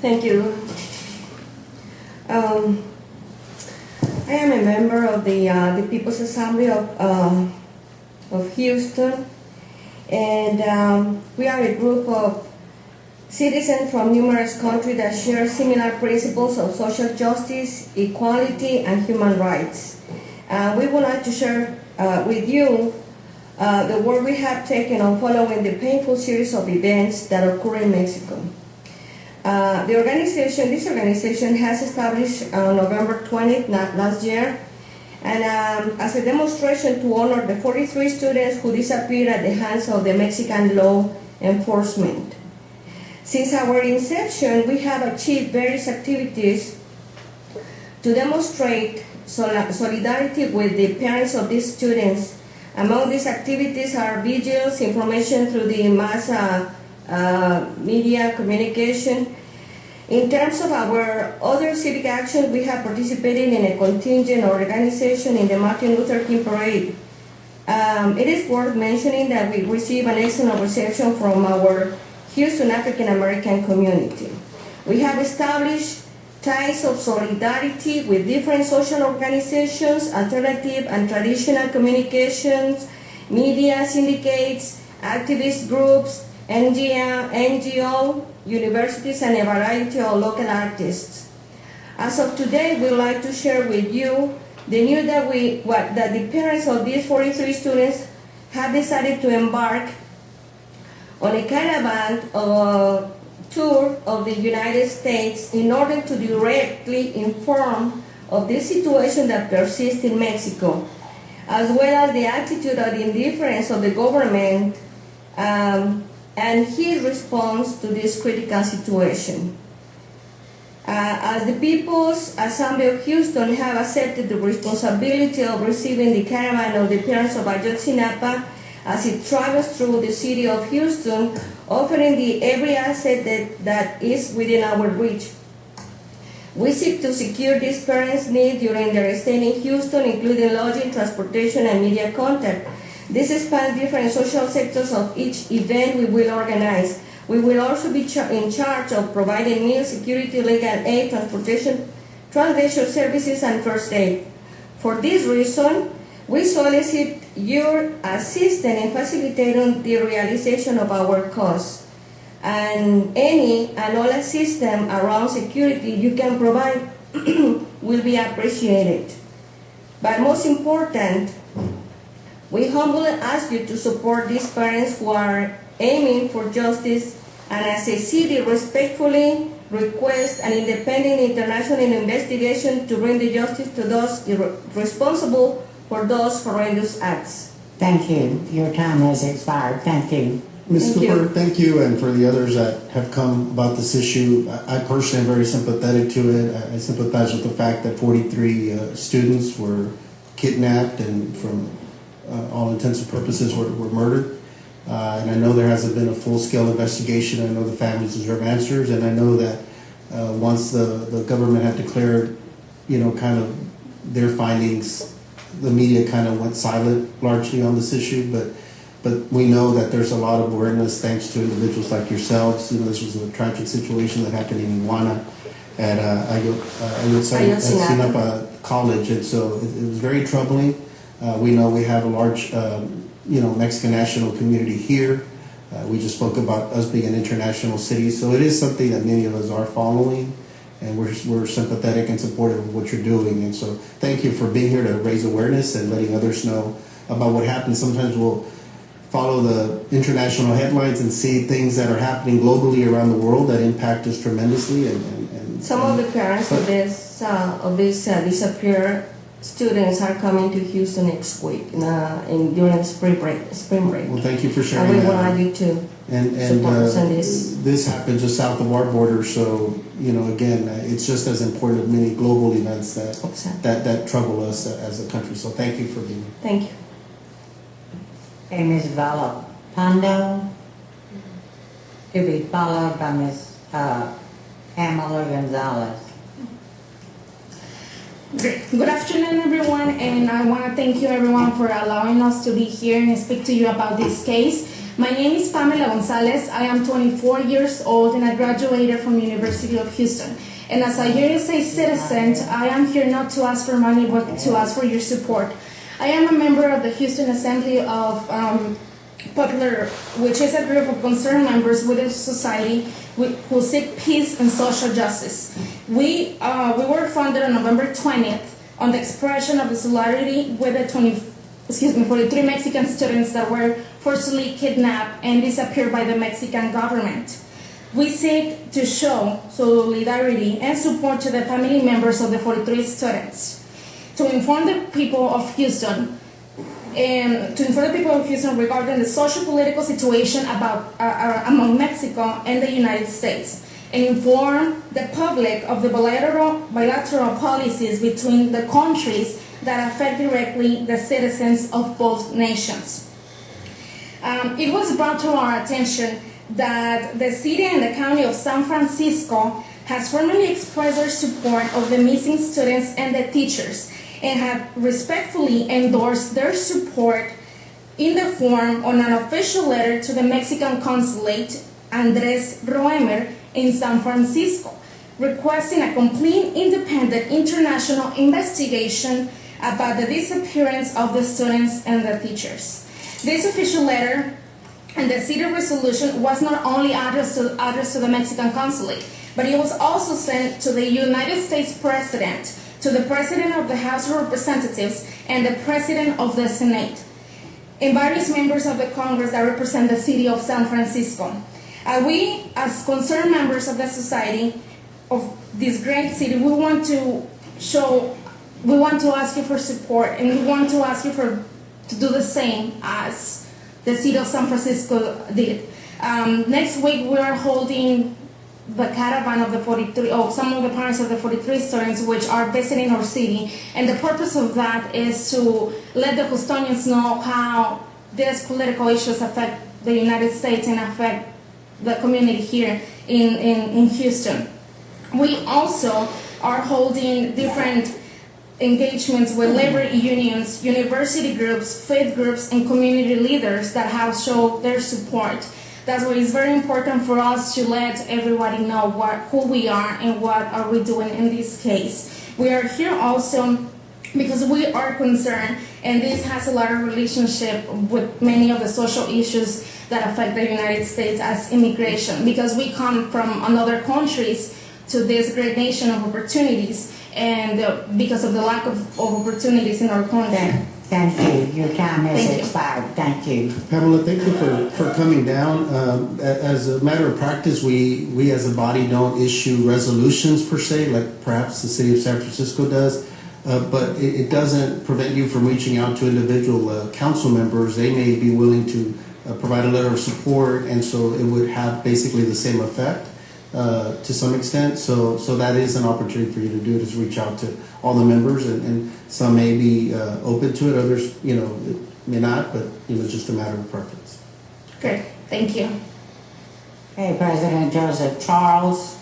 Thank you. I am a member of the People's Assembly of Houston, and we are a group of citizens from numerous countries that share similar principles of social justice, equality, and human rights. We would like to share with you the work we have taken on following the painful series of events that occur in Mexico. This organization has established on November 20th, last year, and as a demonstration to honor the 43 students who disappeared at the hands of the Mexican law enforcement. Since our inception, we have achieved various activities to demonstrate solidarity with the parents of these students. Among these activities are vigils, information through the mass media communication. In terms of our other civic action, we have participated in a contingent organization in the Martin Luther King Parade. It is worth mentioning that we receive an excellent reception from our Houston African American community. We have established ties of solidarity with different social organizations, alternative and traditional communications, media syndicates, activist groups, NGO, universities, and a variety of local artists. As of today, we'd like to share with you the news that the parents of these 43 students have decided to embark on a caravan tour of the United States in order to directly inform of the situation that persists in Mexico, as well as the attitude of the indifference of the government and his response to this critical situation. As the People's Assembly of Houston have accepted the responsibility of receiving the caravan of the parents of Ayotzinapa as it travels through the city of Houston, offering every asset that is within our reach. We seek to secure these parents' needs during their stay in Houston, including lodging, transportation, and media contact. This spans different social sectors of each event we will organize. We will also be in charge of providing meals, security, legal aid, transportation, translation services, and first aid. For this reason, we solicit your assistance in facilitating the realization of our cause. And any and all assistance around security you can provide will be appreciated. But most important, we humbly ask you to support these parents who are aiming for justice, and as a city respectfully request an independent international investigation to bring the justice to those responsible for those horrendous acts. Thank you. Your time has expired. Thank you. Ms. Cooper, thank you, and for the others that have come about this issue. I personally am very sympathetic to it. I sympathize with the fact that 43 students were kidnapped and from all intents and purposes were murdered. And I know there hasn't been a full-scale investigation. I know the families deserve answers, and I know that once the government had declared, kind of their findings, the media kind of went silent largely on this issue, but we know that there's a lot of awareness thanks to individuals like yourselves. This was a tragic situation that happened in Iguana at Ayotzinapa College, and so it was very troubling. We know we have a large, Mexican national community here. We just spoke about us being an international city, so it is something that many of us are following, and we're sympathetic and supportive of what you're doing. And so thank you for being here to raise awareness and letting others know about what happened. Sometimes we'll follow the international headlines and see things that are happening globally around the world that impact us tremendously. And some of the parents of these disappeared students are coming to Houston next week during spring break. Well, thank you for sharing and we that. want you to support us on this. This happened just south of our border, so again, it's just as important as many global events that trouble us as a country. So thank you for being here. Thank you. Okay, Ms. Vala Pando, to be followed by Ms. Pamela Gonzalez. Good afternoon, everyone, and I want to thank you, everyone, for allowing us to be here and speak to you about this case. My name is Pamela Gonzalez. I am 24 years old and I graduated from University of Houston. And as a USA citizen, I am here not to ask for money, but to ask for your support. I am a member of the Houston Assembly of Popular, which is a group of concerned members within society who seek peace and social justice. We were founded on November 20th on the expression of the solidarity with the 43 Mexican students that were forcibly kidnapped and disappeared by the Mexican government. We seek to show solidarity and support to the family members of the 43 students, to inform the people of Houston regarding the social-political situation among Mexico and the United States, and inform the public of the bilateral policies between the countries that affect directly the citizens of both nations. It was brought to our attention that the city and the county of San Francisco has formally expressed their support of the missing students and the teachers, and have respectfully endorsed their support in the form on an official letter to the Mexican consulate, Andres Roemer, in San Francisco, requesting a complete independent international investigation about the disappearance of the students and the teachers. This official letter and the city resolution was not only addressed to the Mexican consulate, but it was also sent to the United States President, to the President of the House of Representatives, and the President of the Senate, and various members of the Congress that represent the city of San Francisco. We, as concerned members of the society of this great city, we want to ask you for support, and we want to ask you to do the same as the city of San Francisco did. Next week, we are holding the caravan of the 43, some of the parents of the 43 students which are visiting our city, and the purpose of that is to let the Houstonians know how these political issues affect the United States and affect the community here in Houston. We also are holding different engagements with labor unions, university groups, faith groups, and community leaders that have shown their support. That's why it's very important for us to let everybody know who we are and what are we doing in this case. We are here also because we are concerned, and this has a lot of relationship with many of the social issues that affect the United States as immigration, because we come from other countries to this great nation of opportunities, and because of the lack of opportunities in our country. Thank you. Your time has Thank you. expired. Thank you. Pamela, thank you for coming down. As a matter of practice, we as a body don't issue resolutions per se, like perhaps the city of San Francisco does, but it doesn't prevent you from reaching out to individual council members. They may be willing to provide a letter of support, and so it would have basically the same effect to some extent. So that is an opportunity for you to do, is reach out to all the members, and some may be open to it, others, may not, but it's just a matter of preference. Great, thank you. Okay, President Joseph Charles.